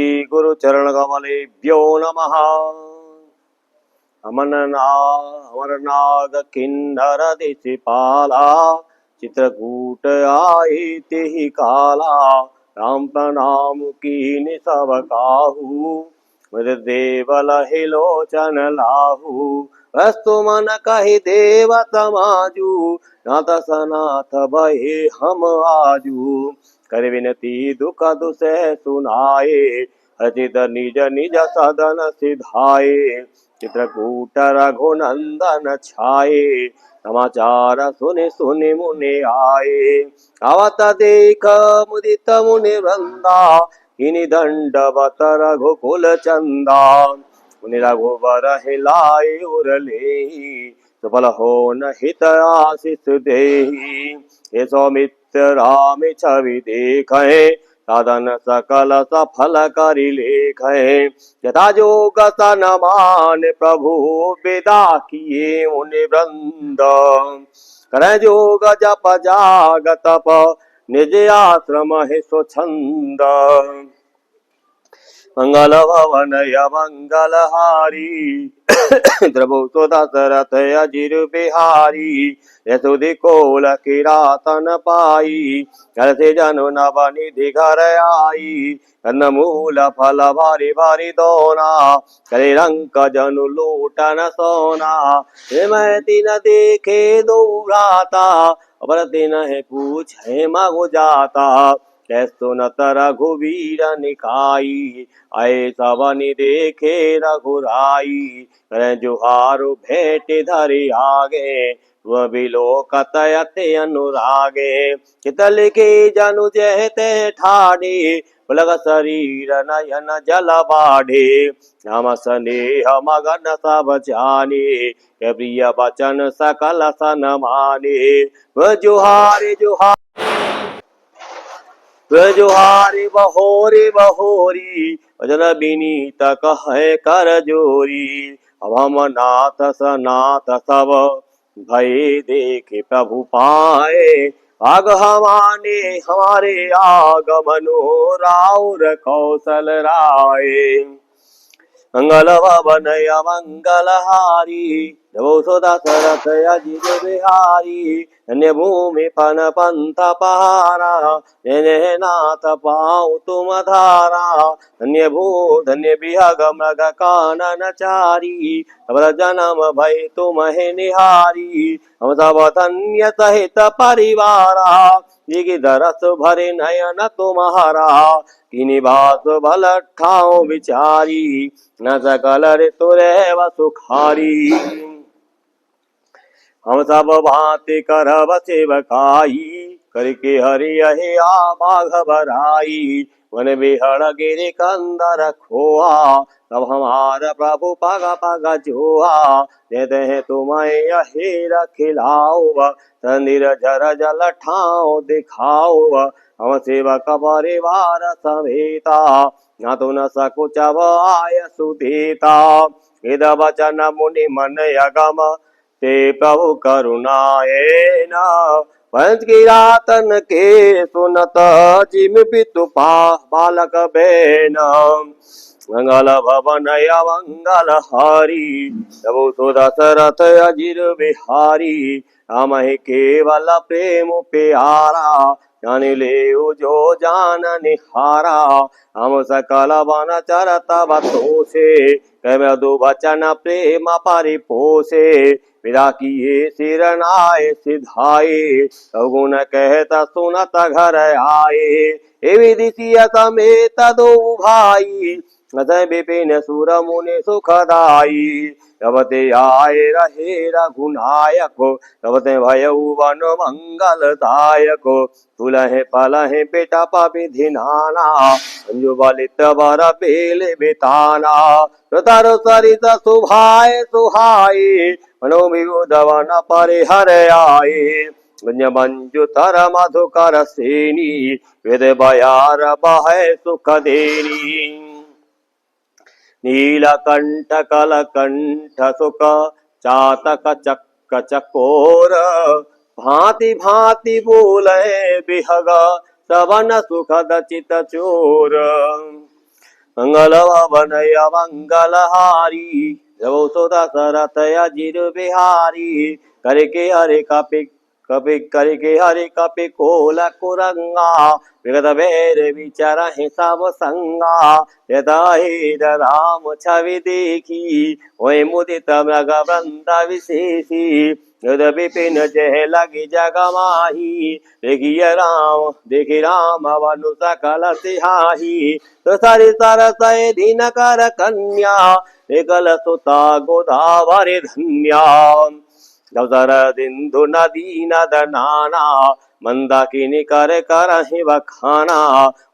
गुरुचरणकमलेभ्यो नमः। अमरनाग किन्नर दिशिपाला चित्रकूट आए ते ही काला। राम प्रणाम कीन सब काहू मृदेव लहि लोचन लाहू। वस्तु मन कहि देव समाजू नाथ सनाथ भये हम आजू। कर विनती दुख दुसे सुनाए अचित निज निज सदन सिधाए। चित्रकूट रघुनंदन छाए समाचार सुनि सुनि मुनि आए। आवत देख मुदित मुनि वृंदा किनि दंडवत रघुकुल चंदा। मुनि रघुबर हिलाए उरलेहि सफल हो न हित आशीष देहि। ये सौमित्र राम छवि देखे साधन सकल सफल करि लेखे। यथा जोग सनमान प्रभु विदा किए मुनि वृंद। करे जोग जप जाग तप निज आश्रम है स्वच्छंद। मंगल भवन मंगल हारी द्रभु दशरथ अजिर बिहारी। यशोदि कोल किरातन पाई घर से जनु नव निधि घर आई। कन्न मूल फल भारी भारी दोना करे रंक जनु लूटन सोना। मैं तीन देखे दो भ्राता अपर दिन है पूछे मगु जाता। कैसो न रघुवीर निकाई आए सवनि देखे रघुराई। करें जुहारु भेंट धरि आगे वह बिलोकत अति अनुरागे। चितल के जनु जहते ठाढ़े पुलक शरीर नयन जल बाढ़े। राम स्नेह मगन सब जाने प्रिय वचन सकल सन माने। वह जुहारे जुहार जोहारी बहोरी बहोरी भजन विनीत कहे कर जोरी। अब हम नाथ सनाथ सब भय देखे प्रभु पाए। आग हमाने हमारे आगमनो राउर कौशल राय। मंगल भवन मंगल हारी नभो सुधा सरथ अजिर बिहारी। धन्य भूमि पन पंथ पहारा जय नाथ पाऊँ तुम धारा। धन्य बिहग मृग कानन चारी तब जन्म भय तुम है निहारी। हम सब धन्य सहित परिवारा दरस भरे नयन तुम्हारा। किनि बास भल ठाव विचारी न सकल ऋतु रेव सुखारी। हम सब भांति करब सेवकाई करके हरि अहे बाघ बराई। वन बिहड़ गिरि कंदर खोआ तब हमार प्रभु पग पग जोआ। दे तुम्हें यही रखिलाओ तंदिर जर जल ठाव दिखाओ। हम सेवक परिवार समेता न तो न सकुचब आय सुधीता। वेद वचन मुनि मन अगम ते प्रभु करुणाए न। पंच किरातन के सुनत जिम पितु बालक बेन। मंगल भवन मंगल हारी प्रभु तो दशरथ अजिर बिहारी। राम ही केवल प्रेम प्यारा जान ले जो जान निहारा। हम सकल वन चरत बतोसे मधु वचन प्रेम परिपोषे। विदा किए सिर नाय सिधाए गुण कहत सुनत घर आए। हे विदिशिय समेत दो भाई विपिन सुर मुनि सुखदाई। तब ते आए रहे रघुनायक तब ते भयउ वन मंगलदायक। तुलहे पलहे बेटा विधि नाना अंजु बलित बर बेल बेताना। तर सरित सुभाए सुहाए मनोविधवन परिहर आए। मंजु तर मधुकर सेनी वेद बयार बह सुख देनी। नीलकंठ कलकंठ सुख चातक चक्क चकोर भांति भांति बोले बिहग सवन सुखद चित चोर। मंगल भवनय मंगलहारी जब सुदा सरथय अजिर बिहारी करके हरे कपि करके हरे कपि कोल कुरंगा विगत भैर विचर सब संगा यदाहिर राम छवि देखी वही मुदित मृग वृंद विशेषी युध विपिन जय लगी जग माही देखी राम वनु सकल सिहाही तो सरि सरस दीन कर कन्या एकल सुता गोदावरी धन्या गौदर दिंदु नदी नद नाना मंदाकिनी कर करहि बखाना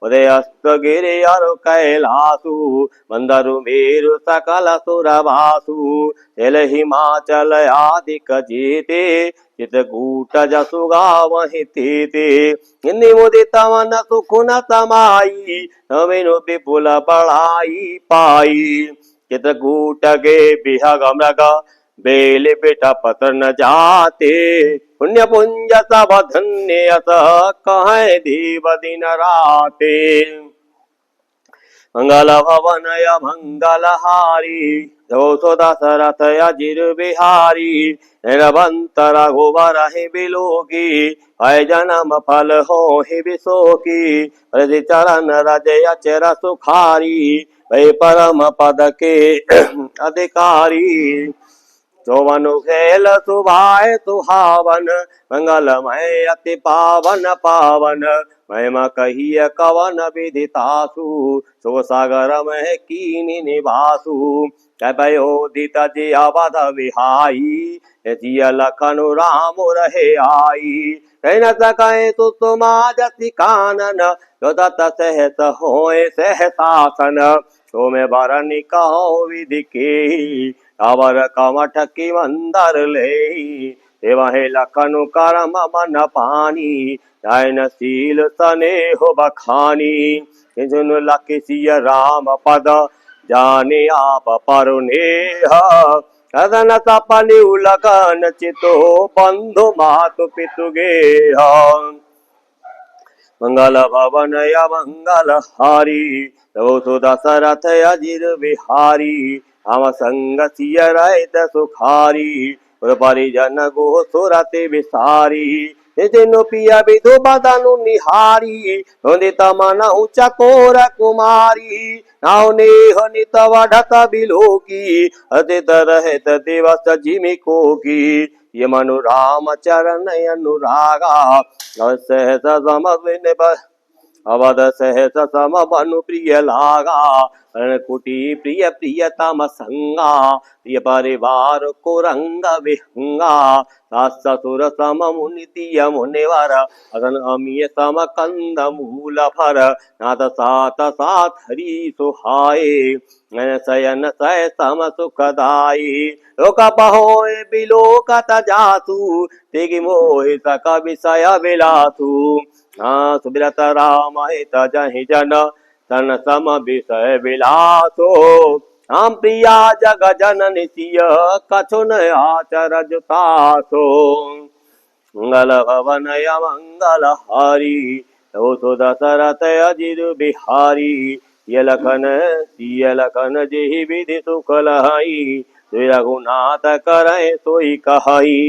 उदय अस्त गिरि अरु कैलासु मंदरु मेरु सकल सुरभासु हिल हिमाचल आदिक जेते चित्रकूट जसु गावहि तेते हिंदी मुदित मन सुख न समाई नवीनु विपुल बड़ाई पाई चित्रकूट गे बिहग मृग बेल बेटा पतर न जाते पुण्य पुंज सब धन्य अस कहे देव दिन राते मंगल भवनय मंगलहारी जो दशरथ अजिर बिहारी निरवंत रघुवर ही बिलोकी अय जन्म फल हो ही विशोकी हृदय चरण रजय अचर सुखारी वै परम पद के अधिकारी चौवन खेल सुभाय सुहावन मंगलमय अति पावन पावन महिमा कहिय कवन विदितासु सो सागर में कीनि निवासु कपयोदित जी अवध विहाई जिय लखनु राम रहे आई कह न सके सुषमा जति कानन जो दत्त सहस होए सहसासन तो में बरनि कहो विधि के अवर कमठ की मंदर ले देवहे लखनु करम मन पानी नयन शील स्नेह बखानी जुन लखि सिय राम पद जाने आप परुनेह कदन सपनि उलगन चितो बंधु मातु पितु गेह मंगल भवनय मंगलहारी तव सुदशरथ अजिर बिहारी हम संग सिय रहित सुखारी परिजन गो सुरति विसारी तेनु पिया विधु बदनु निहारी नोदित मनहु चकोर कुमारी नाउ नेह नित वढ़त बिलोकी अतित रहत दिवस जिमि कोकी ये मनु राम चरण अनुरागा सहस समविन अवध सहस सम बनु प्रिय लागा कुटी प्रिय प्रियतम संगा प्रिय परिवार को रंग विहंगा सास ससुर सम मुनितिय मुनिवर अगन अमीय सम कंद मूल फर नाथ सात साथ हरि सुहाए शयन सय सम सुखदाई लोक पहोय बिलोकत जासु तेगी मोहि सक विषय विलासु सुबिरत राम हित जहि जन तन सम विषय विलासो हम प्रिया जग जननि सिय कछुन आचर जुतासो मंगल भवनय मंगलहारी तो दशरथ अजिर बिहारी ये लखन सिय लखन जेहि विधि सुख लहाई रघुनाथ करे सोई कहाई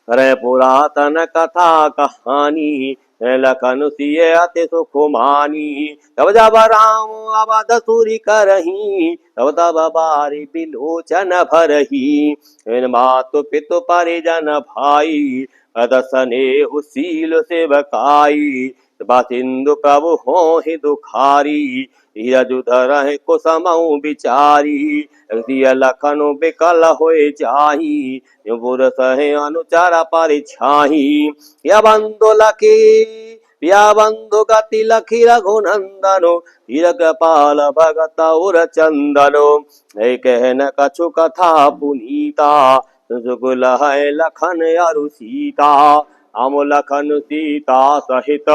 करे पुरातन कथा कहानी लखन सिय अति सुख मानी तब जब राम अवध सुरी करही तब तब बारी बिलोचन भरही इन मातु पितु परिजन भाई अदसने शील सेवकाई सिंधु प्रभु हो ही दुखारी धर कुसमऊ बिचारी लखनु बिकल होए चाही पुरुष है अनुचार परिछाही या बंधु लखी या बंधु गति लखी रघुनंदनो हीर कृपाल भगत उर चंदनो है कहन कछु कथा पुनीता सुकुल है लखन अरु सीता हम लखन सीता सहित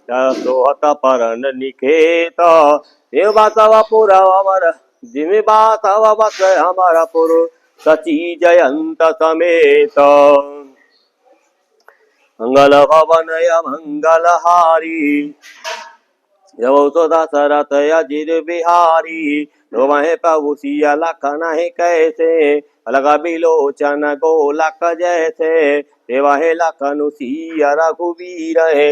सोहत परन निकेत देव बासव पुर अमर जिमि बासव बस हमारा पुर सची जयंत समेत मंगल भवनय मंगलहारी जब तो दशरथ अजिर बिहारी तो वह प्रभु सिया लखन है कैसे लगा बिलोचन गोलक जैसे वह लखन सिया रघुवीर है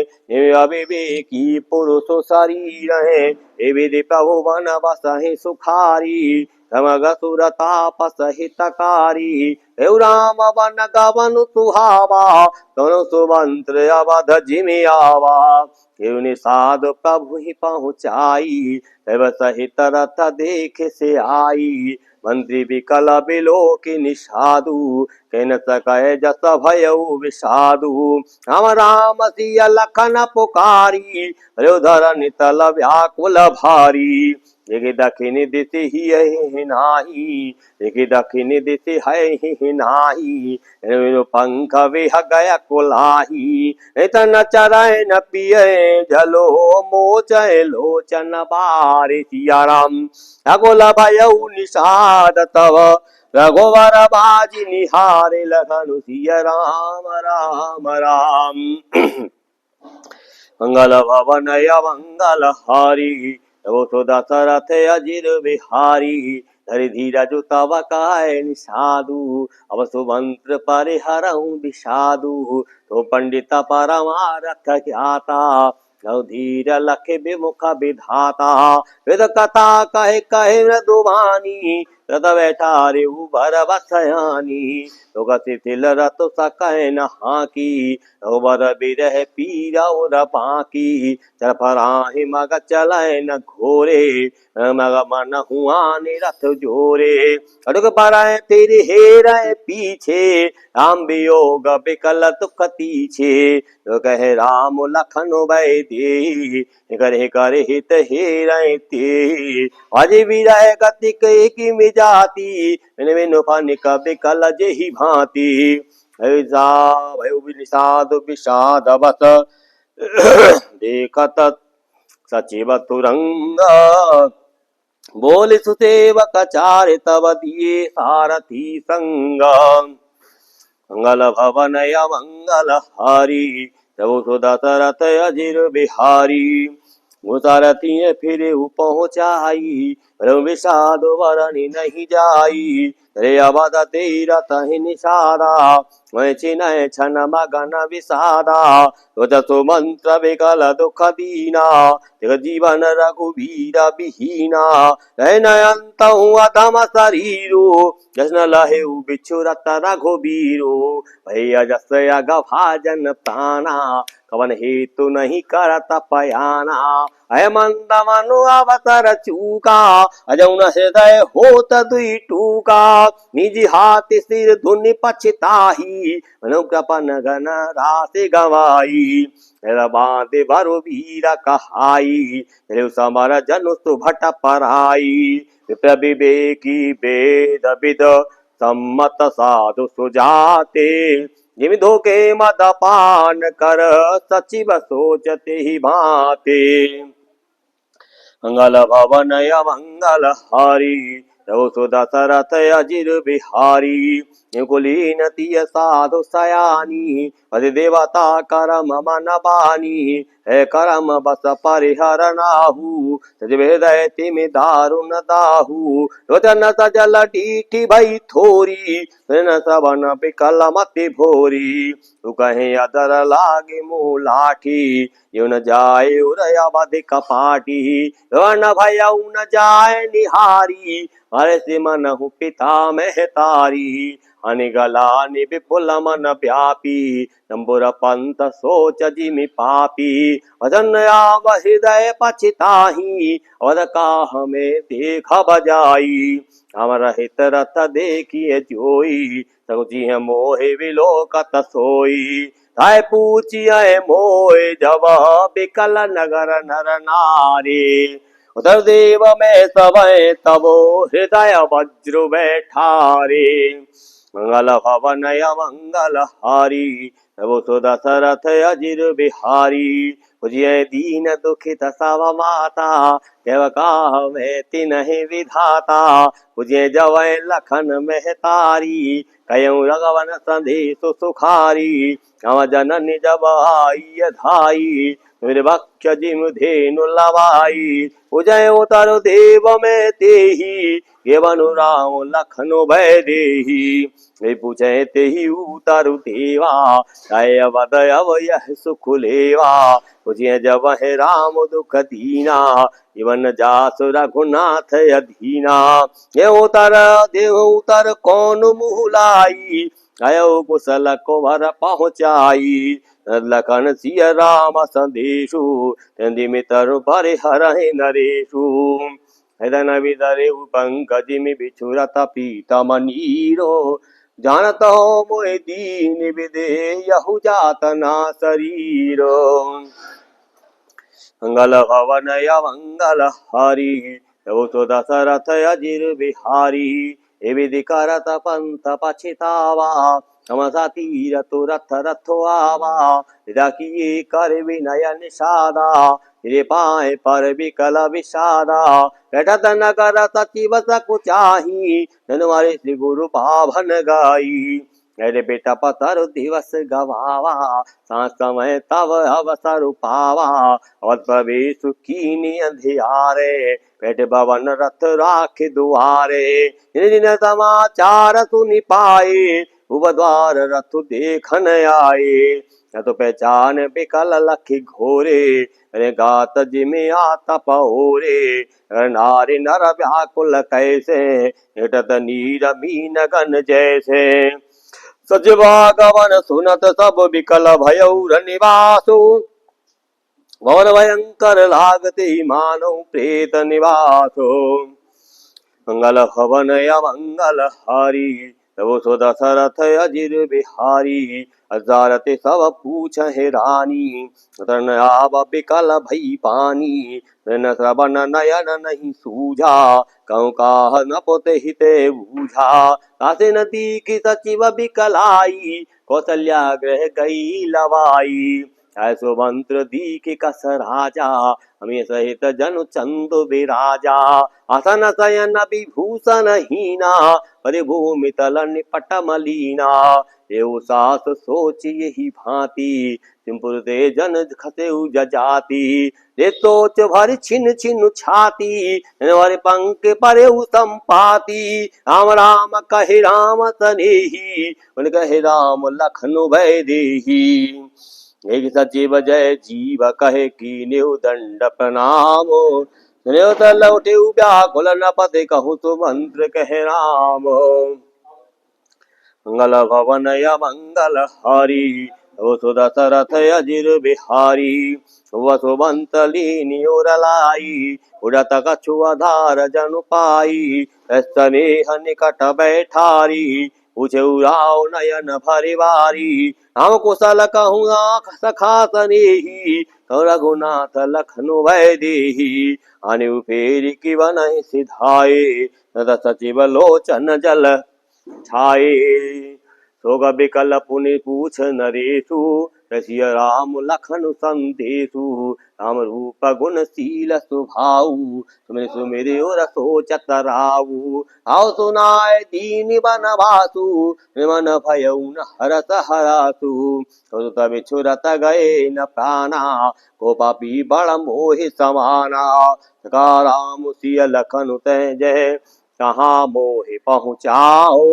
अविवेकी पुरुष शरीर है विधि प्रभु वन बस ही सुखारी समग सुर तापस हितकारी एव राम वन गवन सुहावा दोनों सुमंत्र अवध जिमि आवा एव निषाद प्रभु ही पहुँचाई एव सहित रथ देख से आई मंत्री विकल बिलो की निषादु कहन सकै जस भयउ विषादु राम सिया लखन पुकारी धरन तल व्याकुल भारी एक दक्षिण दिशि ही नाही एक दक्षिण दिशि है ही नाही पंख विह गय कुलाही तन चरण न पिय जलो मोचय लोचन बारि सिया राम अगोल भयउ निषाद तव रघुवर बाजी निहारे लखनु सिया राम राम राम मंगल भवन मंगल हारी वो तो दशरथ अजिर बिहारी धरि धीरज तव काय निषादु अब सुमंत्र परिहरऊ विषादु तो पंडित परमारथ ज्ञाता धीर लख विमुख विधाता वेद कथा कहे कहे मृदुवानी रत बैठारे उभर बसयानी तो शिथिल रत सकै नहा की बर बिरह पीरा और बाकी चल फराहि मग चलै न घोरे मग मन हुआ निरथ जोरे अडुक पराए फिर हेरै पीछे राम वियोग बिकल दुख तीछे तो कहे राम लखन भय दे करे करे हित हेरै ते अज विरह गति की मिजाती बिनु फनिक बिकल जेहि भांति विषाद विषाद बस देखत सचिव तुरंग बोल सुसेवक चारि तब दिए सारथी संग मंगल भवन मंगल हारी प्रभु सो दशरथ अजिर बिहारी मुसारथी फिर पहुँचाई प्रभु विषाद वरनि नहीं जाई रे अवध तेरा तहि निषादा मैं चिन्ह छन मगन विषादा तो जसो मंत्र विकल दुख दीना तेग जीवन रघुवीर विहीना रह नयंत अधम शरीरो जसन लहे बिछुरत रघुवीरो भैया जस भाजन प्राणा कवन हेतु नहीं करत पयाना अय मंद मनु अवसर चूका अजौन हृदय होत दुई टूका निज हाथ सिर धुनि पछताही अनुकृपन घन राशि गवाई बांधे भरो वीर कहाई समर जनु सुभट पराई विवेकी वेद विद सम्मत साधु सुजाते जिमि धोखे मदपान कर सचिव सोचते ही भांति मंगल भवन मंगल हारी रघु सो दशरथ अजिर बिहारी कुलीन तिय साधु सयानी पति देवता करम मन बानी है करम बस परिहर नाहू सज हृदय तिमि दारुण दाहू लोचन सजल डीठी भई थोरी न सबन बिकल मति भोरी तू कहीं अदर लागे मुँह लाठी यू न जाए उरया बधि कपाटी न भय न जाए निहारी हरे से मन हूँ पिता महतारी अनिगला विपुल मन व्यापी नंबुर पंथ सोच जिमि पापी वजन आव हृदय पछिताही और का हमें देख बजाई हमर हित रथ देखिए जोई सकुची मोहे विलोकत सोई ताय पूछिए मोय जब बिकल नगर नर नारी उधर देव में समय तबो हृदय वज्र बैठारे मंगल भवन मंगल हारी प्रभु सो दशरथ अजिर बिहारी पूजिए दीन दुखित सब माता केव काहवे तिन्हि विधाता पूजे जवै लखन महतारी कयऊ रघवन संदेशु सुखारी अव जननी जब आई धाई निर्भक्ष जिम धेनु लवाई उजय उतर देव में तेही केवनु राम लखनु भय देही वे पूछे ते ही उतारु देवा जय बदय यह सुख लेवा पूछे जब है राम दुख दीना इवन जासु रघुनाथ अधीना ये उतर देव उतर कौन मुँह लाई आयो कुशल को भर पहुँचाई लखन सिय राम संदेशु तंदि मितर भरे हरहि नरेशु हृदय विदरे पंकज में बिछुरत पीतम नीरो जानत हो मोहि दीन विदे यहु जातना शरीरो मंगल भवन मंगल हरि तव तो दशरथ अजिर बिहारी ए विधि करत पंथ पछितावा तमसा तीर तो रथ रथो आवा विदा किए कर विनय निषादा रे पाए पर विकल विषादा बैठत नगर सचिव सकुचाही धनवारे श्री गुरु पावन गाई अरे बेटा पतर दिवस गवावा सांस समय तब अवसर पावा और प्रवेश कीनी अंधियारे पेट भवन रथ राख दुआरे दिन समाचार सुनि पाए उपद्वार रथ देखन आए न तो पहचान बिकल लखी घोरे अरे गात जिमे आता पहोरे नारी नर व्याकुल कैसे निटत नीर मीन गन जैसे सजवा गवन सुनत सब विकल भयौर निवासो भवन भयंकर लागते मानो प्रेत निवासो मंगल भवन या मंगल हारी तब सो दशरथ अजिर बिहारी हजारते सब पूछ है रानी तन आब बिकल भई पानी न श्रवण नयन नहीं सूझा कहूँ काह न पोते हिते बूझा कासे नदी की सचिव बिकलाई कौशल्या ग्रह गई लवाई ऐसो मंत्र दी के कस राजा हमें सहित जनु चंदु विराजा आसन शयन विभूषण हीना परिभूमि तल निपट मलीना एवं सास सोच यही भांति सिंपुर दे जन खसे जजाति रे सोच भर छिन छिन छाती हमारे पंख परे संपाती राम राम कहे राम तनेही उन कहे राम लखनु भय देही एक सचिव जय जीव कहे की न्यू दंड प्रणामो लौटे व्याकुल न पते कहूँ तो मंत्र कहे राम मंगल भवन या मंगल हरि सो दशरथ अजिर बिहारी वसुवंत लीनी उरलाई उड़त कछुआधार जनु पाई स्नेह निकट बैठारी पूछे उराव नयन भरिवारी हम कुशल कहूँ आँख सखा सनेही रघुनाथ लखनु भय देही अनु फेरी की वन सिधाए तद सचिव लोचन जल छाए सोग बिकल पुनि पूछ नरेशु रसिय राम लखन संदेशु राम रूप गुण शील सुभाऊ तुमने सुमेरे और सोचत राऊ आओ सुनाय दीन बन वासु मन भयउ न हरस हरासु तो तब छुरत गए न प्राणा को पापी बड़ मोहि समाना राम सिय लखन तय जय कहाँ मोहि पहुँचाओ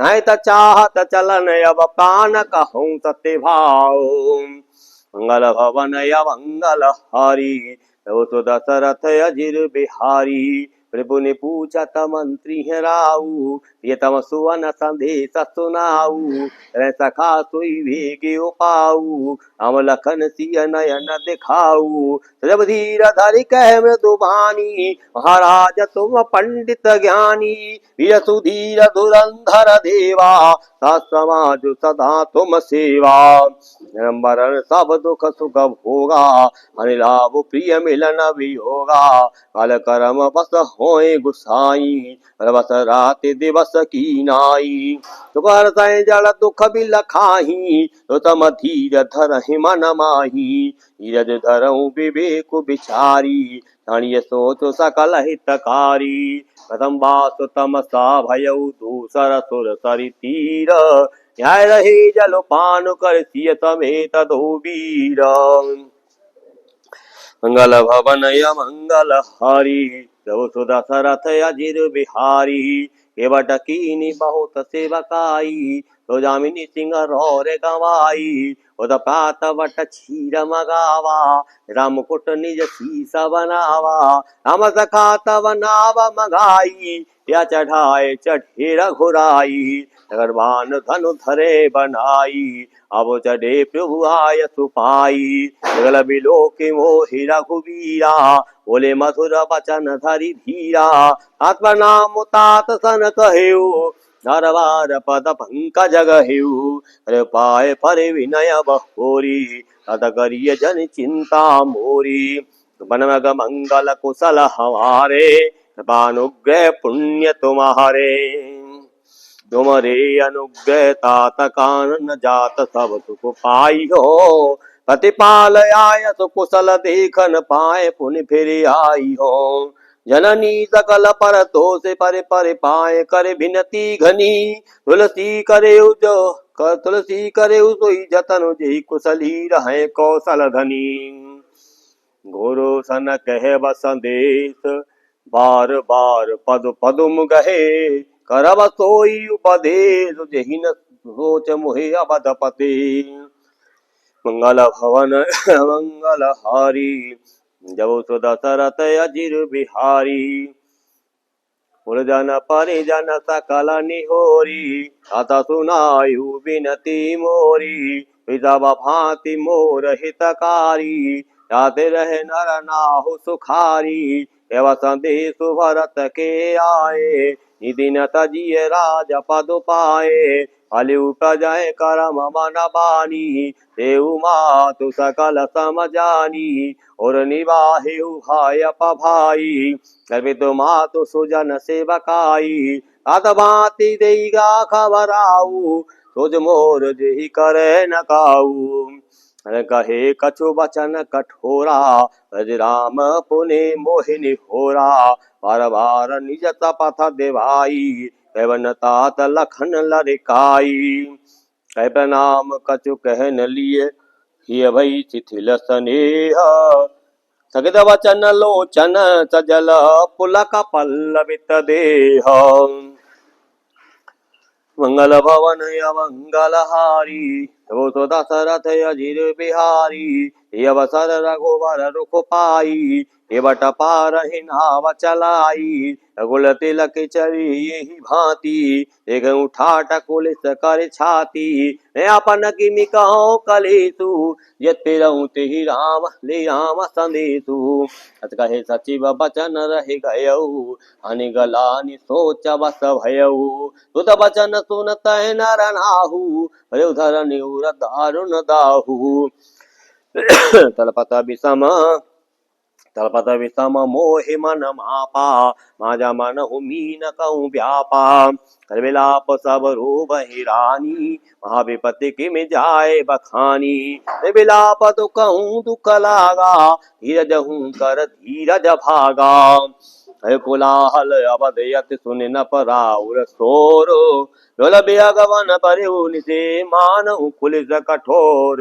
नहीं त चाहत चलन अब प्राण कहूँ सत्य भाव मंगल भवन या मंगल हारी तब तो दशरथ अजिर बिहारी प्रभु ने पूछत मंत्री है राऊ ये तम सुवन संदेश सुनाऊ सखा सुई वेगे उपाऊ हम लखन सिय नयन दिखाऊ जब धीर धरि कह मृदुबानी महाराज तुम पंडित ज्ञानी वीर सुधीर धुरंधर देवा समाज सदा तुम सेवा मरण सब दुख सुख भोगा अनिलाभ प्रिय मिलन वियोगा काल कर्म बस होए गुसाई बस रात दिवस की नाई तुकर सै जल दुख बिल खाही तो तम धीर धर मन माही धीरज धरऊं विवेक बिचारी जानिए सोच सकल हितकारी। प्रथम वासु तमसा भयउ दूसर सुर सरि तीर। न्याय रही जल पान कर सिय समेत दो वीर। मंगल भवन य मंगल हारी प्रभु सुदशरथ अजिर बिहारी। केवट कीनी बहुत सेवकाई तो जामिनी सिंह रौर गवाई। उद प्रात वट क्षीर मगावा राम कुट निज शीस बनावा। राम सखा तव नाव मगाई या चढ़ाए चढ़े रघुराई। भगवान धनु धरे बनाई अब चढ़े प्रभु आय सुपाई। जगल बिलो के मोहि रघुवीरा बोले मधुर बचन धरि धीरा। आत्मा नाम तात सन कहेऊ नरवार पद पंकज गहेऊ। पाए पर विनय बहोरी तद करिय जन चिंता मोरी। बनमग मंगल कुशल हमारे कृपानुग्रह पुण्य तुम्हारे। तुमरे अनुग्रह तात कानन जात सब सुख पाई हो। प्रतिपाल आय तो कुशल देखन पाए पुण्य फिर आई हो। जननी सकल पर तो से पर पाए करे भिनती घनी। तुलसी करे जो तुलसी करे सोई जतन जेहि कुशली रहे कौशल धनी। गुरु सन कहे संदेश बार बार पद पदुम गहे। करब सोई उपदेश जेहि न सोच मोहि अबधपते। मंगल भवन मंगल हारी जब सुदशरथ अजिर बिहारी। पुरजन परिजन सकल निहोरी अत सुनायु बिनती मोरी। विधव भांति मोर हितकारी जाते रहे नर नाहु सुखारी। एवं संदेश भरत के आए निधि न तजिए राज पद पाए। अलि प्रजय करम मन बानी देहु मातु सकल सम जानी। और निवाहिउ भाय पभाई गर्भित मातु सुजन सेवकाई। अत भांति देगा खबराऊ तुझ मोर जेहि करे न काऊ। कहे कछु वचन कठोरा रज राम पुनि मोहिनी होरा। बार बार निज तपथ देवाई एवं तात लखन लरिकाई। कह प्रणाम कछु कह न लिए हिय भई शिथिल स्नेह। सगद वचन लोचन सजल पुलक पल्लवित देह। मंगल भवन मंगल हारी तबो तो दशरथ अजिर बिहारी। ये अवसर रघुवर रुख पाई एवट पारहि नाव चलाई। रघुल तिलक चरी यही भांति एक उठाट कुलिस कर छाती। मैं अपन किमि कहूँ कलेसु यत्ते रहूँ तेहि राम ले राम संदेशु। अत कहे सचिव बचन रहि गयऊ अनि गलानि सोच बस भयऊ। तुत बचन सुनत नर नाहु भय धरनि उर दारुण दाहु। तलपत विषम मोहि मन मापा माजा मन हुमीन कहूँ व्यापा। कर विलाप सब रोबहि रानी महाविपत्ति किम जाय बखानी। विलाप तो कहूँ दुख लागा धीरज हूँ कर धीरज भागा। कोलाहल अवधयत सुन न पराउर सोरो। लोल बियगवन परिउ निसे मानहु पुलिस कठोर।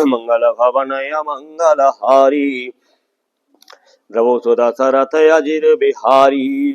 मंगल भवन मंगल हारी प्रभु सुदशरथ अजिर बिहारी।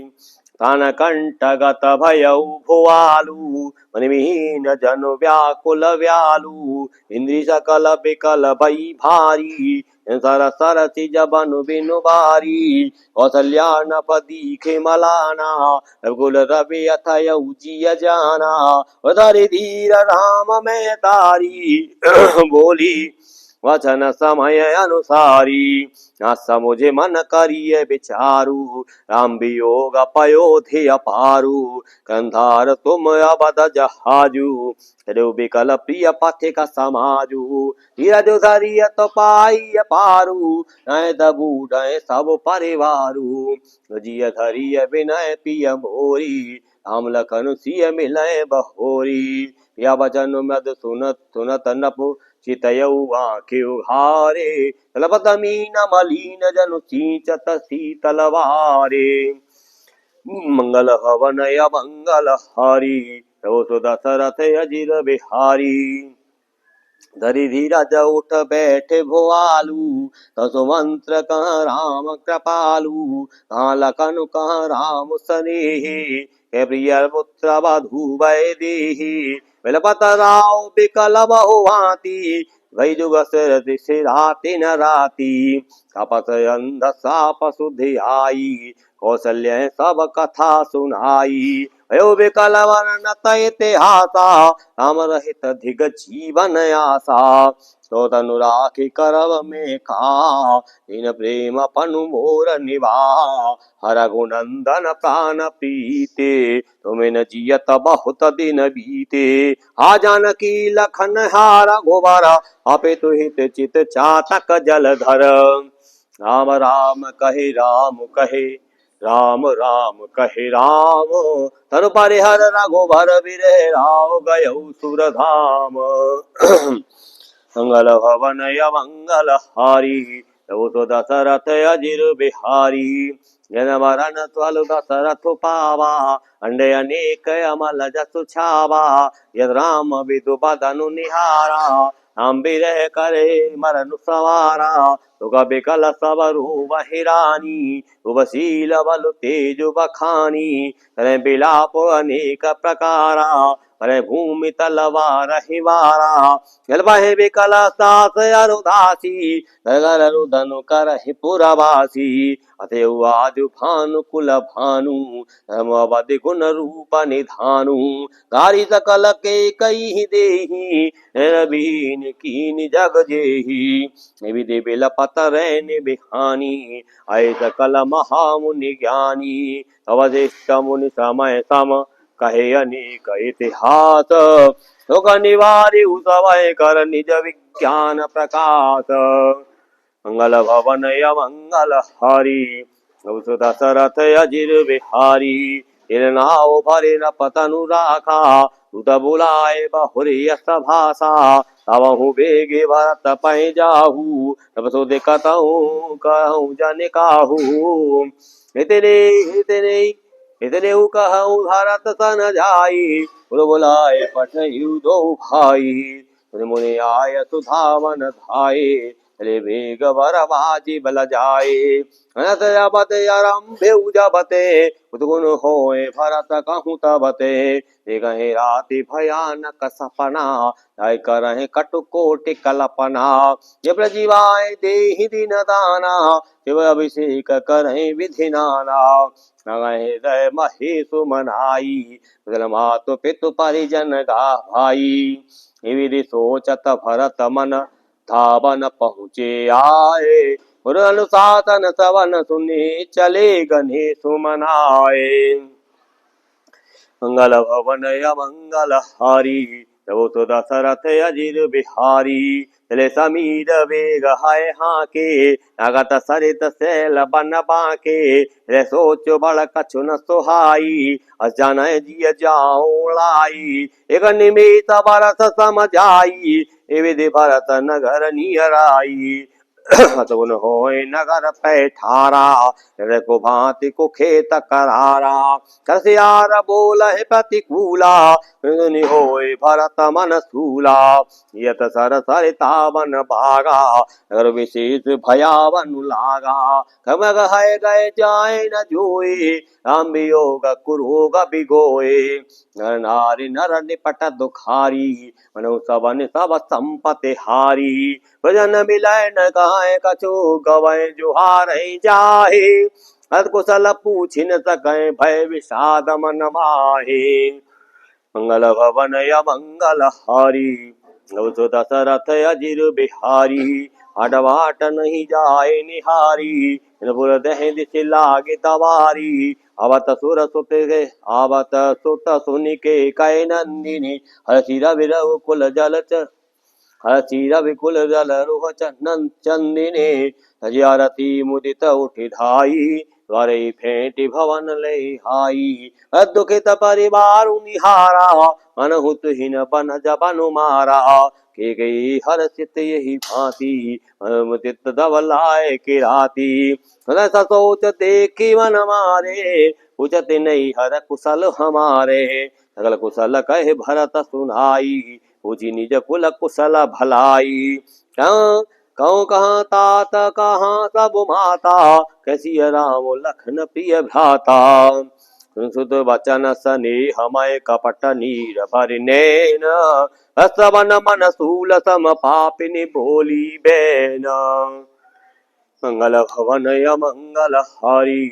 तान कंठगत भयउ भुआलु मनिहीन जनु व्याकुल व्यालु। इंद्रि सकल बिकल भई भारी सर सर सिज बनु बिनु बारी। कौसल्या नप दीखे मलाना रघुकुल रवि अथय जिय जाना। उधरि धीर राम में तारी बोली वचन समय अनुसारी। समुझे मन करिए विचारु राम वियोग पयोधि अपारु। कंधार तुम अबद जहाजु विकल प्रिय पथिक समाजु। धीरज धरिय तो पाई पारू नय दबूढ़ सब परिवारु। जिय धरिय विनय पिय मोरी राम लखन सिय मिलय बहोरी। या वचन मद सुनत सुनत नपु चितयौ आँखें उघारे तलपत मीन मलिन जनु सींचत शीतलवारे मंगल हवनय मंगल हारी तव तो दशरथ अजिर बिहारी धरि धीरज उठ बैठे भुआलू तसु मंत्र कह राम कृपालू कहाँ लखन कहाँ राम सनेही हे प्रिय पुत्र वधू वै देही बिलपत राव बिकल बहु भांति वै जुग सिराति न राती कपस अंध साप सुधि आई कौशल्य सब कथा सुनाई भयो विकल वर्ण इतिहासा राम रहित धिग जीवन आशा तो तनु राखी करव में खा इन प्रेम पनु मोर निभा हर गुणंदन प्राण प्रीते तुम न जियत बहुत दिन बीते हा जानकी लखन हार गोबर अपे तुहित चित चातक जलधर राम राम कहे राम राम कहे राम तनु परिहर रघुबर बिरह राव गयौ सुरधाम मंगल भवन मंगल हारी तव तो दशरथ अजिर बिहारी जन मरण त्वल दशरथ पावा अंडे अनेक अमल जसु छावा यद राम विदु बदनु निहारा हम बिरह करे मरनु सवारा तुग बिकल सब रूप हिरानी उपशील बल तेज बखानी करे बिलाप अनेक प्रकारा करे भूमि तलवार हिवारा जल बहे बिकल सास अरुदासी नगर रुदनु करहि पुरवासी अतएव आजु भानु कुल भानु धर्मवद गुण रूप निधानु गारी सकल के कई देही नरबीन कीन जग जेही विधि बिल पतर बिहानी आय सकल महामुनि ज्ञानी अवशिष्ट मुनि समय सम कहे अनेक इतिहास लोक निवारी उसवय कर निज विज्ञान प्रकाश मंगल भवन मंगल हारी दशरथ अजिर बिहारी नाव भरे न पतनु राखा तुत बुलाए बहुरी भाषा तबहु बेगे भरत पै जाहू तब सो देखतहु कहूँ जन काहू इतने इतने इतने कहूँ भरत सन जाई बुलाए पठयु दो भाई मुनि आय सुधावन धाये चले वेग बरबाजी बल जाए अनत जबत आरंभे उजबते उद्गुण होए भरत कहूँ तबते कहे राति भयानक सपना जाय करहे कटुकोटि कल्पना ये प्रजीवाय देहि दिन दाना शिव अभिषेक करहे विधि नाना हृदय महेशु मनाई मातु पितु परिजन गा भाई विधि सोचत भरत मन धावन पहुँचे आए गुर अनुशासन सवन सुने चले गणे सुमनाए मंगल भवन मंगल हारी तव तो दशरथ अजिर बिहारी चले समीर वेग हाय हाके नगत सरित सैल बन बाके रे सोचो बड़ कछु न सुहाई अजन जिय जाऊं लाई एक निमित बरस समझाई विधि भरत नगर नियराई हतुन होय नगर पैठारा को भांति को खेत करारा कसियार बोल प्रतिकूला होय भरत मन सूला यत सर सरिता वन भागा नगर विशेष भयावन लागा खमग है गए जाए न जोए राम वियोग कुरोग बिगोए नर नारी नर निपट दुखारी मनु सबन सब संपति हारी भजन मिलय न गाय कछु गवय जुहार जाहे हत कुशल पूछि न सकै भय विषाद मन माहे मंगल भवन मंगल हारी तो दशरथ अजिर बिहारी अडवाट नहीं जाए निहारी पुर दह दिश लागे तवारी आवत सुर सुत आवत सुत सुनि के कै नंदिनी हर्षि रवि कुल जल हर्षि रवि कुल जल रुह चंदन चंदिने हजियारती मुदित उठि धाई द्वारे फेंटि भवन ले हाई दुखित परिवार निहारा अनहुत हीन बन जबनु मारा के गई हर्षित यही भांति चित्त धवलाए की राती सोच देखी मन मारे पूछत नहीं हर कुशल हमारे सकल कुशल कहे भरत सुनाई पूजी निज कुल कुशल भलाई कहूँ कहाँ तात कहाँ सब माता कैसी राम लखन प्रिय भ्राता सुत वचन सने हमें कपट नीर भर नैन श्रवण मन सूल सम पापिनी बोली बैन मंगल भवन मंगल हारी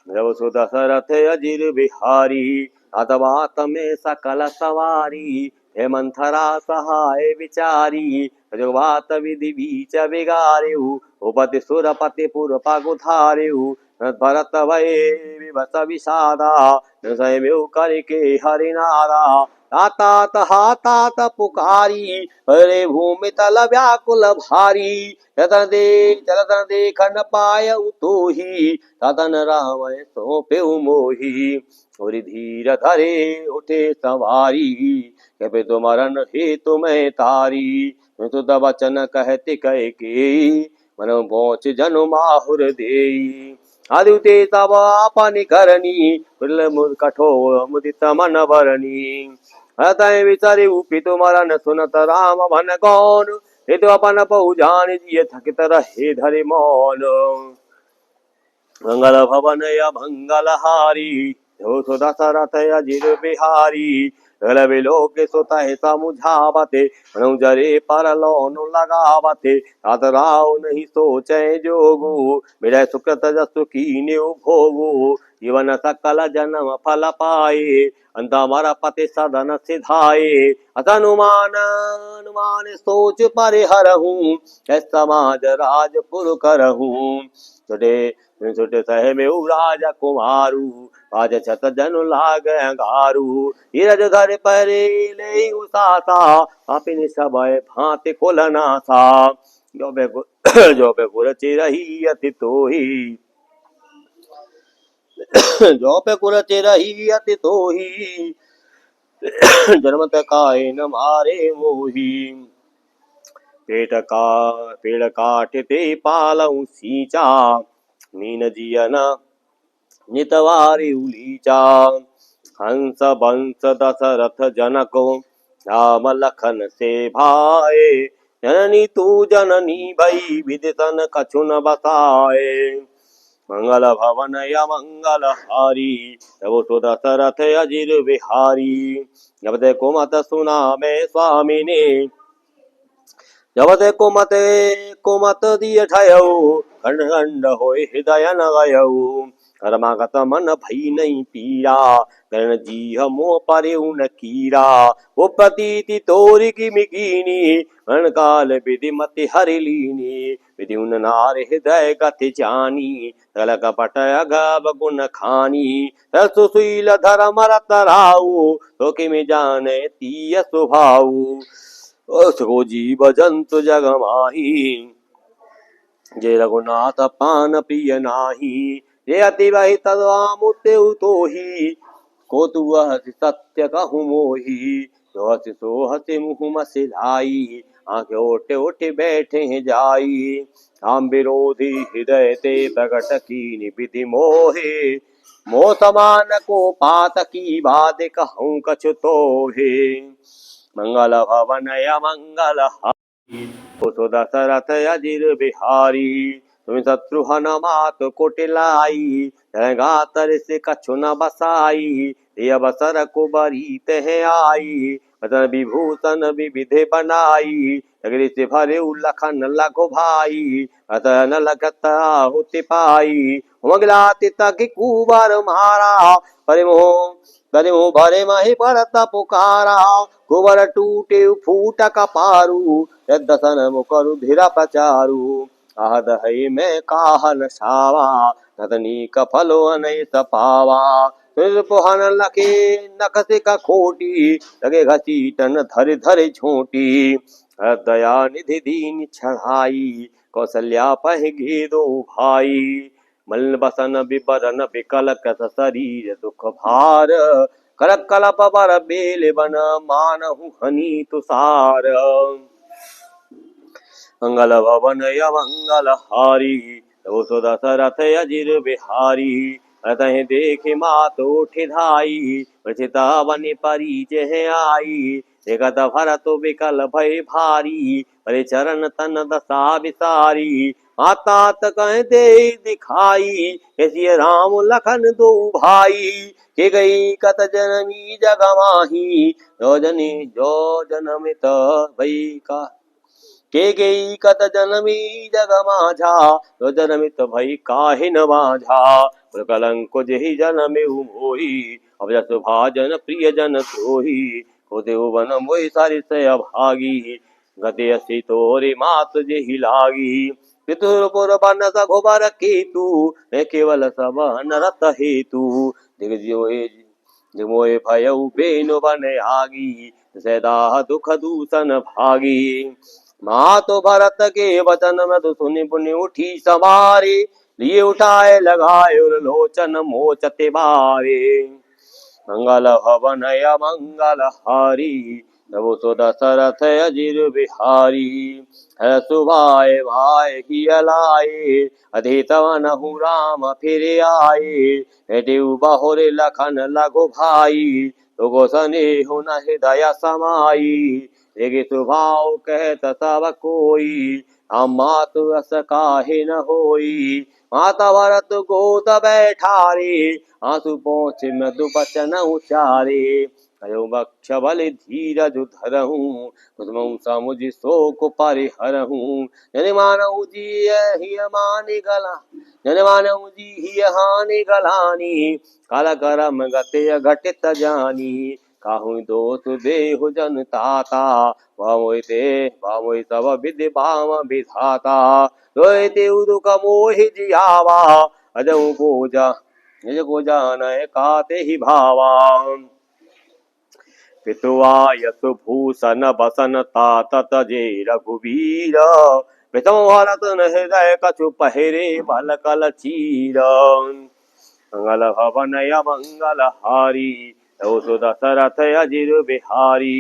जब सु दशरथ अजिर बिहारी अतवात में सकल सवारी हे मंथरा सहाय विचारी जगवात विधि बीच बिगारेऊ उपति सुरपति पुर पगुधारेऊ भरत भये विवस विषादा संयमेव करके हरिनारा तात हातात पुकारी हरे भूमि तल व्याकुल भारी चलतन देख न पाय तो ही तदन राम सौंपे मोही और धीर धरे उठे सवारी कभी तुमरन हे तुम्हें तारी तुद वचन कहते कह के मन पहुँच जनु माहुर देई आदित्य तब आपनि करनी कठोर मुदित मन भरनी हृदय विचारे उपी तुमरन सुनत राम भन कौन हे तो अपन पहु जान जिय थकित रहे धरे मौन मंगल भवन या मंगल हारी जो सो दशरथ अजिर बिहारी गल विलोक सुतहि समुझावते जरे पर लौन लगावते तात राव नहीं सोचे जोगु मेरा सुकृत जसु कीन्यु भोगु जीवन सकल जन्म फल पाए अंत मर पति सदन सिधाए असनुमान अनुमान सोच परिहरहूँ समाज राजपुर करहूँ छोटे छोटे सह में राजा कुमारू आज छत जनु लाग अंगारू धीरज धर परे ले उसासा अपने सबय भांति कुलनासा जो पे कुर चिरही अति तोही जो पे कुर चिरही अति तोही जन्मत काय न मारे मोही पेड़ काटते पालऊ सींचा मीन जियन नितवारी उलीचा हंस बंस दशरथ जनको राम लखन से भाए जननी तू जननी भई विदितन कछुन बसाए मंगल भवन या मंगल हारी तब तो दशरथ अजिर बिहारी जब देखो मत सुना मैं स्वामी ने जब देखो मत दिय ठयऊ खंड खंड होए हृदय न गयऊ कर्मागत मन भई नहीं पीरा करण जी हमो परे उन कीरा वो प्रतीति तोरी की मिकीनी मन काल विधि मति हरि लीनी विधि उन नार हृदय गति जानी तल कपट अगब गुण खानी सुशील धर्म रत राऊ तो कि जाने तीय स्वभाऊ उसको जीव जंतु जग माही जय रघुनाथ पान प्रिय नाही ये अति वही तदवामुते तो ही को तू हसी सत्य कहूँ मोही जो हसी सो हसी मुँह मसिलाई आंखें ओटे ओटे बैठे हैं जाई हम विरोधी हृदय ते प्रकट की निविधि मोहे मोह समान को पात की बात कहूँ कछु तो हे मंगल भवन या मंगल हारी तो दशरथ अजिर बिहारी तुम शत्रुहन मात कोटिलाई गातर से कछु न बसाई ये बसर को बरीत है आई वतन विभूषण विविधे बनाई नगरी से भरे लखन लघु भाई अतन लगत होति पाई मगलाति तक कुबर मारा परिमोह भरे माही परत पुकारा कुबर टूटे फूट कपारू दसन मुकर धीरा प्रचारू आहद है मैं काहन सावा नतनी कफलो अनय सपावा पुहन लखे नखसे का खोटी लगे घसीटन धरे धरे छोटी दया निधि दीन छढ़ाई कौशल्या पह गे दो भाई मलिन बसन विबरन विकल कस शरीर दुख भार कर कलप बर बेल बन मानहु हनि तुषार मंगल भवन मंगल हारी तब सो दशरथ अजिर बिहारी अतः देखे मात उठ धाई प्रचिता बनि परिचय आई जगत भरत विकल भय भारी परे चरण तन दशा विसारी माता कह दे दिखाई कैसी राम लखन दो भाई के गई कत जनमी जग माही जो जनमित भई का के गई कत जनमी जग माझा तो जनमित भई काहि न माझा कलंक जेहि जनमे मोहि अब जस भाजन प्रिय जन द्रोही को देव वन मोहि सारिस अभागी गति असी तोरे मात जेहि लागी पितुरपुर बन सघुबर केतु मैं केवल सब नरत हेतु दिग्जोए भयउ बेनु बन आगी सदा दुख दूषण भागी मातो भरत के वचन मधु सुनि पुनि उठी समारे लिए उठाए लगाए और लोचन मोचते बारे मंगल भवन मंगल हारी नवो सो दशरथ अजिर बिहारी सुभाए भाई ही अलाए अधित नहु राम फिर आए देव बहुरे लखन लघु भाई तो गोसने हो न हृदय समाई एक स्वभाव कहत सब कोई हम मातु अस काहे न होई माता भरत गोद बैठारे आंसू पहुँच मधु बचन उचारे कयो बक्ष बल धीरज धरहूँ कुसुम समुझ शोक परिहरहूँ जन मानव जी हिय मानि गला जन मानव जी हिय हानि गलानी काल करम गते घटित जानी काहू दोष देहु जन ताता वामोहि सब विधि भाम विधाता लोय तेउ दुख मोहि जियावा अजऊ गोजा निज को जानय काते ही भावा पितुआ यशु भूषण बसन तात तजे रघुवीर पितम भरत हृदय कछु पहरे बल कल चीर मंगल भवन मंगल हारी तव सो दशरथ अजिर बिहारी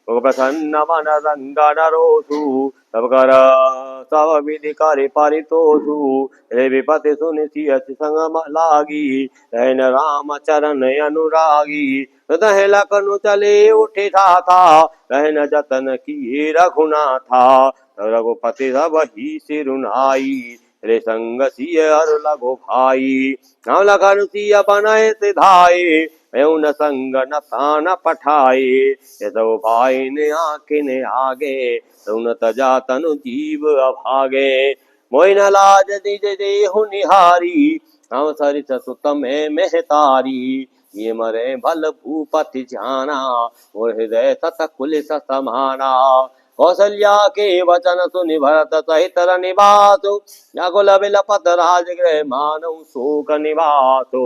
प्रसन्न मन रंगन रोसु तब कर सब विधि करे परितोषु रे विपति सुनि सियस संग लागी रहन राम चरण अनुरागी हृदय लखनु चले उठे था रहन जतन किए रघुनाथा रघुपति सब ही सिरुनाई रे संग सिय अर लगो भाई नाम लखन सिय बनाए सिधाए न संग न तान पठाए यदो भाई ने आंखें ने आगे तुम तजा तनु जीव अभागे मोहि न लाज दिज देहु निहारी हम सरिस सुत में मेहतारी ये मरे भल भूपति जाना और हृदय तत कुल समाना कौशल्या के वचन सुनि भरत सहित निवासु व्याकुल विलपत राजगृह मानव शोक निवासो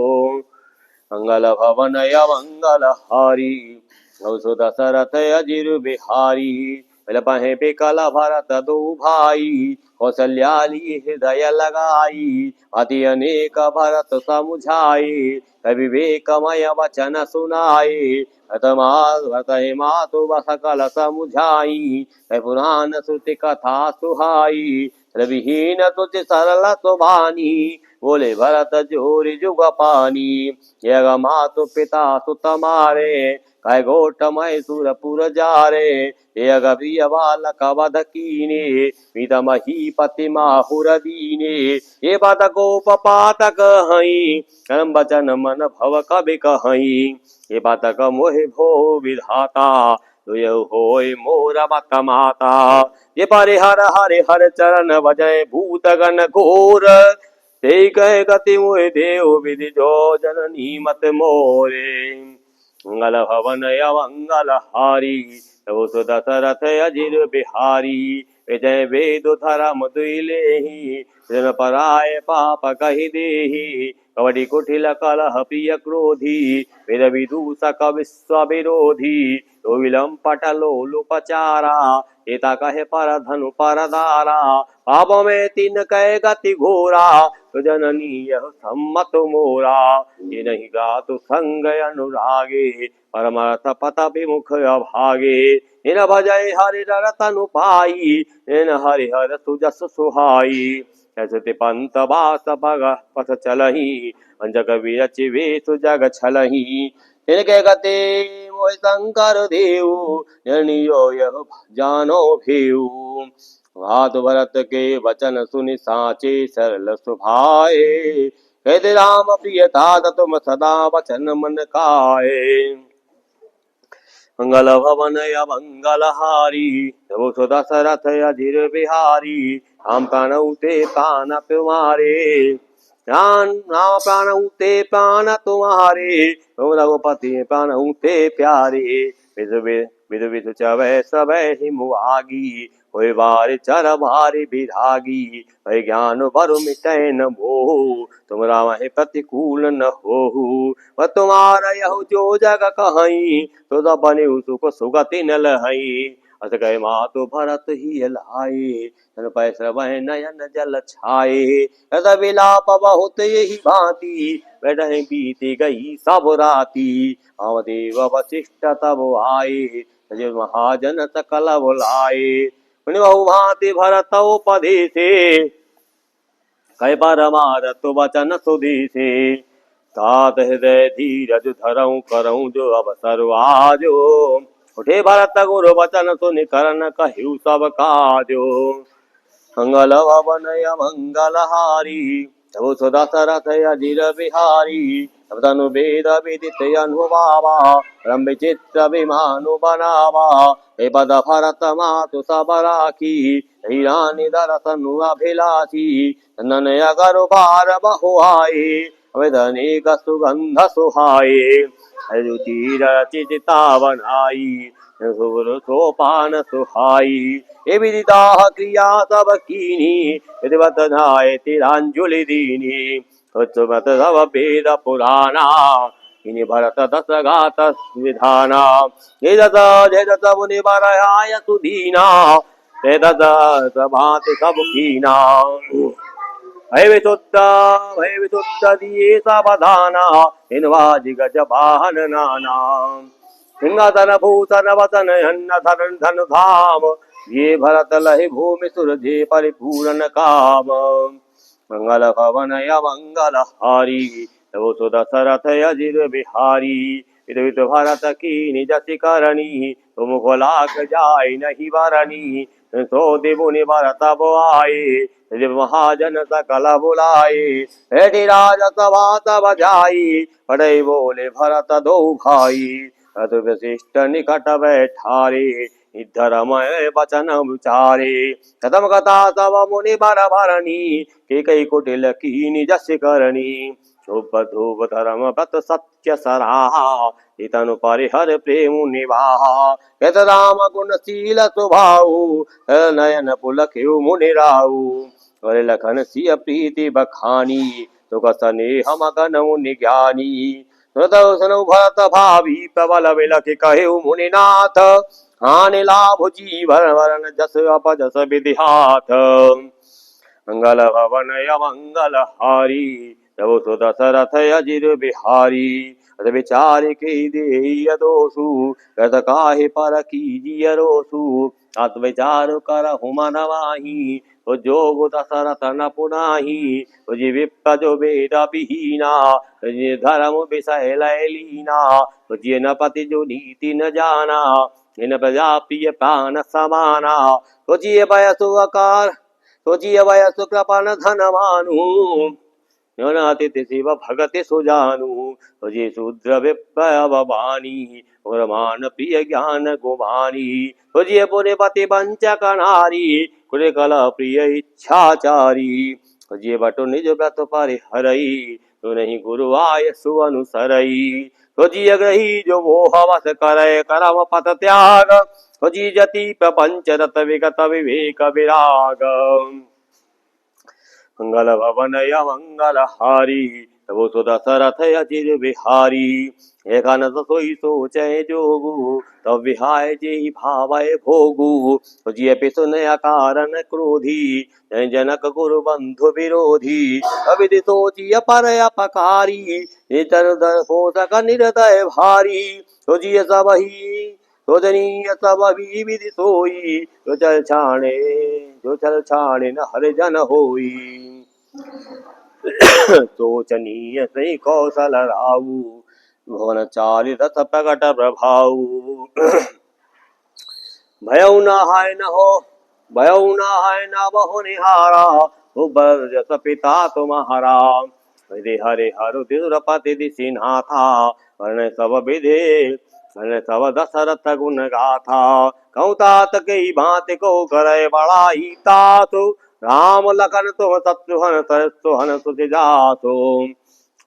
मंगल भवन मंगल हारी सो दशरथ अजिर बिहारी पहे बिकल भरत दो भाई कौशल्याली हृदय लगाई अति अनेक भरत समुझाई विवेकमय वचन सुनाई मातु सकल समुझाई पुराण श्रुति कथा सुहाई विहीन तुझ सरल सुभानी बोले भरत जोरी जुग पानी यग मातु पिता सुत मारे काय गोट मय सुरपुर जारे यग प्रिय बालक वध कीने पितमही पति माहुर दीने ये पद गोप पातक हई कर्म वचन मन भव कवि कहई ये पातक मोहि भो विधाता तुय होय मोर मत माता ये परिहर हरे हर चरण भजय भूत गण घोर ते कह गति मोहि देव विधि जो जननी मत मोरे मंगल भवन मंगल हारी तव सो दशरथ अजिर बिहारी विजय वेद धर्म दुइलेहि जन पराय पाप कहि देहि कवि कुटिल कलह प्रिय क्रोधी वेद विदूषक विश्व विरोधी तो विलम पटलो लुपचारा एता कहे पर धनु पर दारा पाप में तीन कह गति घोरा तो जननी यह सम्मत मोरा। ये नहीं गातु संग अनुरागे परमार्थ पथ विमुख अभागे। इन भजय हरि रतनु पाई इन हरिहर सुजस सुहाई। ऐसे पंत बास पग पथ चलही अंजक विरच वेशु जग छलही। इनके गते मोहि शंकर देव जनियो यह जानो भेऊ। भात भरत के वचन सुनि साचे सरल सुभाए। कहते राम प्रिय तात तुम सदा वचन मन काए। मंगल भवन मंगलहारी प्रभु सुत सरथ अधीर बिहारी। राम प्राण ते प्राण तुम्हारे राम राम प्राण ते प्राण तुम्हारे। तुम रघुपति प्राण ते प्यारे। विधु विधु विधु चवै सबै हिमु आगी कोई बार चर भारी विरागी। वै ज्ञान बरु मिटै न मोहु तुम राम प्रतिकूल न होहु। वह तुम्हारा यह जो जग कहीं तो बने सुख सुगति न लहई। अस गए मातु भरत ही लाई तन पैसर वह नयन जल छाए। रस विलाप बहुत यही भांति बैठे बीती गई सब राती। देव वशिष्ठ तब आए सजल महाजन सकल बुलाए। बहु भांति भरत उपदेशे कई परमारथ वचन सुधीसे। तात हृदय धीरज धरऊं करऊं जो अवसर आजो। उठे भरत गुरु वचन सुनि करन कहु सब काजो। मंगल भवन मंगलहारी प्रभु सुदशरथ अजिर बिहारी। तब तनु वेद विदित अनुभावा रम विचित्र विमानु बनावा। हे पद भरत मातु सब राखी रानी दरसनु अभिलाषी। नन अगर बार बहु आए अवधनेक सुगंध सुहाए। रुचि रचिता बनाई सुर सोपान सुहाई। ये विदिता क्रिया सब कीनी विधिवत नाय तिरांजुलि दीनी। उत्सवत सब वेद पुराना इन्हीं भरत दस गात विधाना। ये दस मुनि बरयाय सुदीना ते दस भांति सब कीना। भय विशुद्ध दिए सावधाना इनवाज गज वाहन नाना। सिंहासन भूषण वसन अन्न धन धन धाम ये भरत लहि भूमि सुरजे परिपूर्ण काम। मंगल भवन मंगल हारी प्रभु सुदशरथ अजिर बिहारी। विध भरत की निज करणी तुम खोलाक जाय नहीं वरणी। सो दिमुनि भरत आए महाजन सकल बुलाए। बैठी राज सभा तब जाई पढ़ई बोले भरत दो भाई। अतु वशिष्ठ निकट बैठारे धर्मय वचन विचारे। कथम कथा सब मुनि बर भरणी के कई कुटिल की जस करणी। शुभ धूप धर्म व्रत सत्य सराहा तनु परिहर प्रेम निवाहा। कहत राम गुणशील स्वभाव नयन पुलख्यु मुनि राऊ। और लखन सिय प्रीति बखानी सुख स्नेह मगन मुनि ज्ञानी। भरत भावी प्रबल विलख कहे मुनिनाथ हानि लाभ जीवन वरण जस अपजस विधिहाथ। मंगल भवन मंगल हारी प्रभु सुदशरथ अजिर बिहारी। विचार के दे दोषु गत काहे पर कीजिय रोसु। आत्मविचार कर हुमन माही तो जोग दशरथ न पुनाही। तुझे विप्र जो वेद विहीना तुझे धर्म विषय लय लीना। तुझे न पति जो नीति न जाना इन प्रजा प्रिय प्राण समाना। तुझे वयसु आकार तुझे वयसु कृपन धनवानु अतिथि शिव भगति सुजानु। तुझे शूद्र विप्रानी और मान प्रिय ज्ञान गुमानी। तुझे पुण्यपति वंचक नारी कुल कला प्रिय इच्छाचारी। तुझे बटु निज व्रत परिहरई तो नहीं गुरु आय सुअनुसरई। तुझे ग्रही जो वो हवस करे करम पथ त्याग। तुझी जति प्रपंच रत विगत विवेक विराग। मंगल भवन मंगल हारी तबो सो दशरथ अजिर बिहारी। एकानस सोई सोचै जोगु तब विहाय जे भावय भोगु। जिय पिसुन अकारण क्रोधी जनक गुरु बंधु विरोधी। अविधि सोचिय पर अपकारी नितर पोषक निरदय भारी। सोचिय सबही सोचनीय सब विधि सोई जो चल छाणे न हर जन होई। सोचनीय सही कौशल राऊ भुवन चारि रथ प्रकट प्रभाऊ। भयउ न हाय न बहु निहारा सुबर जस पिता तुम्हारा। हरे हरे हरु तिरुपति दिशि नाथा वर्ण सब दशरथ गुण गाथा। कहूँ तात कई भांति को करे बड़ाई तासु राम लखन तुम शत्रुघ्न सुहन सुधि जासु।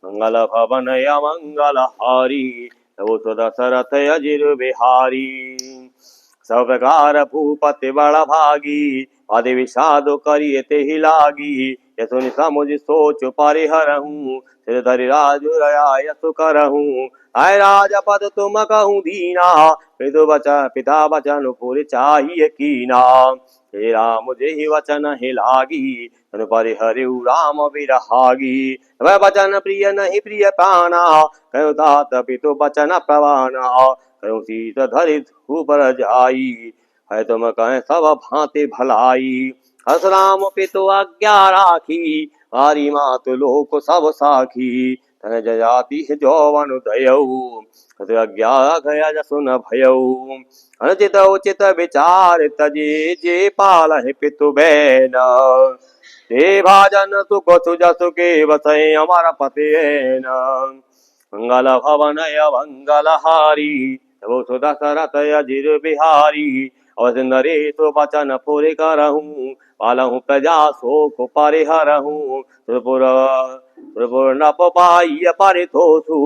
मंगल भवन मंगल हारी तबु सो दशरथ अजिर बिहारी। सब प्रकार भूपति बड़ भागी आदि विषाद करिए ते ही लागी। यशुनि समुझ सोच परिहरहूँ सिर धरि राजु यशु करहूँ। आय राजपद तुम कहूँ दीना पिता वचन पुर चाहिए कीना। हे राम जेहि वचन हे लागी तनु परिहरऊ राम बिरहागी। वह वचन प्रिय नहीं प्रिय प्राणा कहु तात पितु वचन प्रवाना। कहूँ सीत धरि ऊपर जाई है तुम कहें सब भांति भलाई। हस राम पितु आज्ञा राखी आरी मातु लोक सब साखी। तन जयाति जौवन दयऊ आज्ञा गया जसुन भयऊ। अनुचित उचित विचार तजे जे पालहि पितु बैन। ते भाजन सुख सुजसु के बसै अमर पति मंगल भवन मंगल हारी तबो सो दशरथ अजिर बिहारी। अवध नरेश वचन पुर करहूँ पालहूँ प्रजा शोक परिहरहूँ। सुरपुर नप पाई परितोषु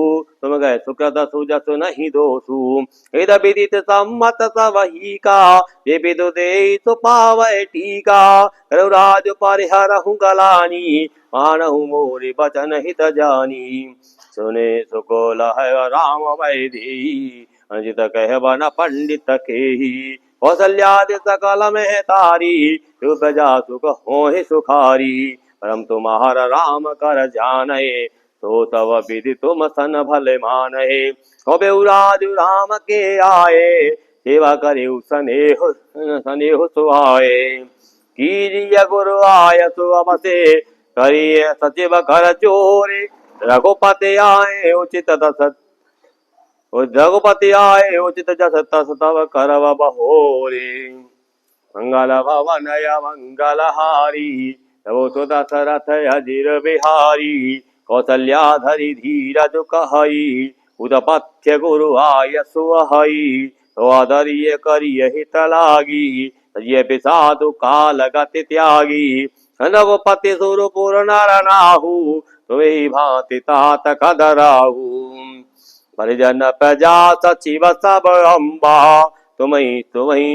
तुम गए सुकृत सुजसु नहीं दोषु। वेद विदित सम्मत सबही का ये विदु दे तो पावै टीका। करु राज परिहरहूँ गलानी मानहूँ मोरि वचन हित जानी। सुने सुकोल है राम वैदेही अंजित कहवन पंडित केही। कौशल्यादि सकल में तारी प्रजा सुख होहि सुखारी। परम तुम्हारा राम कर जाने तो तब विधि तुम सन भले माने। कबेउ राजु राम के आए सेवा करे स्नेह सुहाए। कीजिए गुरु आय सुअवसे करिए सचिव कर चोरे। रघुपति आए उचित जस तस तव करव बहोरे। मंगल भवन मंगल हारी तबो सो दशरथ अजिर बिहारी। कौशल्या धरि धीरज कहई उदपथ्य गुरु आय सुहई। तो आदरिय करिय हित लागी ये पिसादु काल गति त्यागी। रघुपति सुरपुर नर नाहु तुम्हें भांति तात कदराहू। परिजन प्रजा सचिव सब अम्बा तुम्ही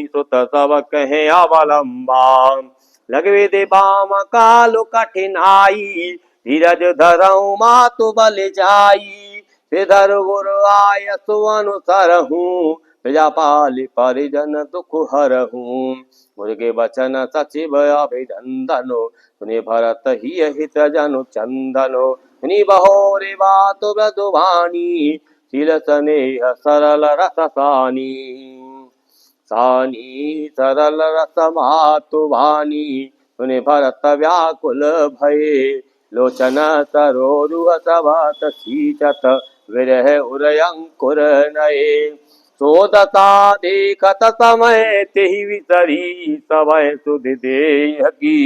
सुत सब कहे अवलंबा। लगवे दे बाम कालु कठिनाई धीरज धरऊ मातु बल जाई। श्रीधर गुरु आय सुअनुसर हूँ प्रजापालि परिजन दुख हरहूँ। मुर्गे बचन सचिव अभिनंदनो सुनि भरत ही हित जनु चंदनो। सुनि बहोरे बातु मृदुवाणी शील स्नेह सरल रस सानी सरल रस मातु भानी। सुनि भरत व्याकुल भये लोचन सरोरुह सभत सींचत विरह उरयंकुर नये। सोदता देखत समय तेहि विसरी समय सुधि देहगी।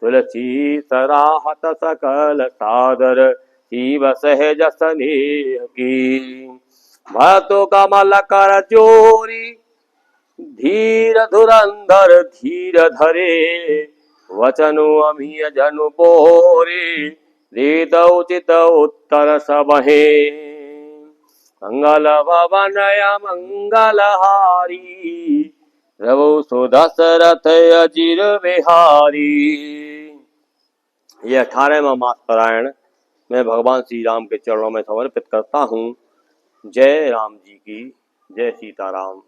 तुलसी सराहत सकल सादर शिव सहज स्नेह की। भरतो कमल कर जोरी धीर धुरंधर धीर धरे। वचनु अमीय जनु बोरे वेद उचित उत्तर सबहे। मंगल भवन मंगल हारी प्रभु सो दशरथ अजिर बिहारी। ये 18वां मास पारायण मैं भगवान श्री राम के चरणों में समर्पित करता हूँ। जय राम जी की जय सीताराम।